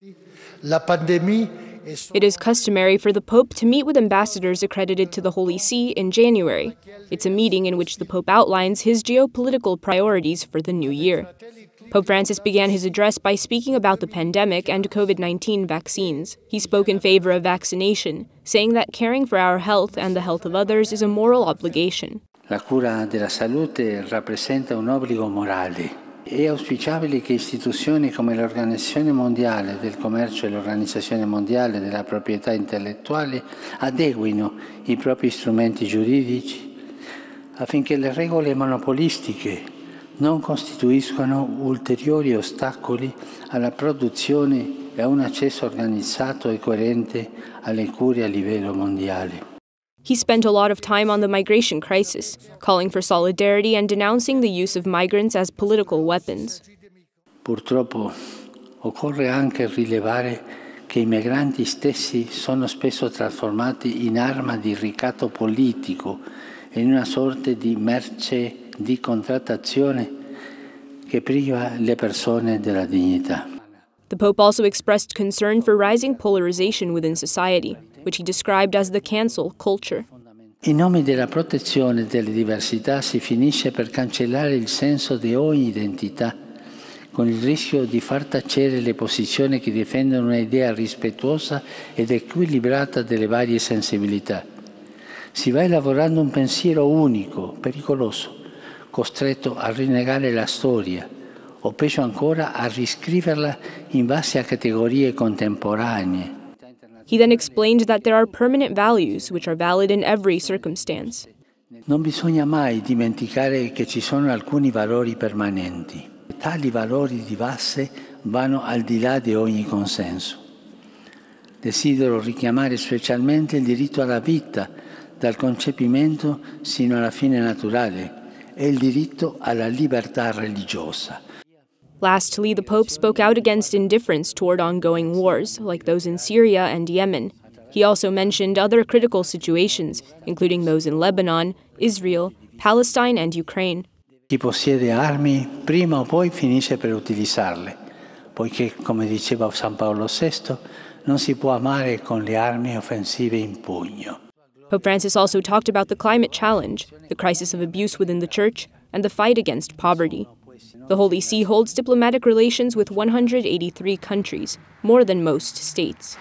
It is customary for the Pope to meet with ambassadors accredited to the Holy See in January. It's a meeting in which the Pope outlines his geopolitical priorities for the new year. Pope Francis began his address by speaking about the pandemic and COVID-19 vaccines. He spoke in favor of vaccination, saying that caring for our health and the health of others is a moral obligation. La cura della salute rappresenta un obbligo morale. È auspicabile che istituzioni come l'Organizzazione Mondiale del Commercio e l'Organizzazione Mondiale della Proprietà Intellettuale adeguino i propri strumenti giuridici affinché le regole monopolistiche non costituiscano ulteriori ostacoli alla produzione e a un accesso organizzato e coerente alle cure a livello mondiale. He spent a lot of time on the migration crisis, calling for solidarity and denouncing the use of migrants as political weapons. Purtroppo occorre anche rilevare che i migranti stessi sono spesso trasformati in arma di ricatto politico e in una sorta di merce di contrattazione che priva le persone della dignità. The Pope also expressed concern for rising polarization within society, which he described as the cancel culture. In nome della protezione delle diversità si finisce per cancellare il senso di ogni identità, con il rischio di far tacere le posizioni che difendono un'idea rispettosa ed equilibrata delle varie sensibilità. Si va elaborando un pensiero unico, pericoloso, costretto a rinnegare la storia, o peggio ancora a riscriverla in base a categorie contemporanee. He then explained that there are permanent values which are valid in every circumstance. Non bisogna mai dimenticare che ci sono alcuni valori permanenti. Tali valori di base vanno al di là di ogni consenso. Desidero richiamare specialmente il diritto alla vita, dal concepimento sino alla fine naturale, e il diritto alla libertà religiosa. Lastly, the Pope spoke out against indifference toward ongoing wars, like those in Syria and Yemen. He also mentioned other critical situations, including those in Lebanon, Israel, Palestine, and Ukraine. Chi possiede armi prima o poi finisce per utilizzarle, poiché, come diceva San Paolo VI, non si può amare con le armi offensive in pugno. Pope Francis also talked about the climate challenge, the crisis of abuse within the Church, and the fight against poverty. The Holy See holds diplomatic relations with 183 countries, more than most states.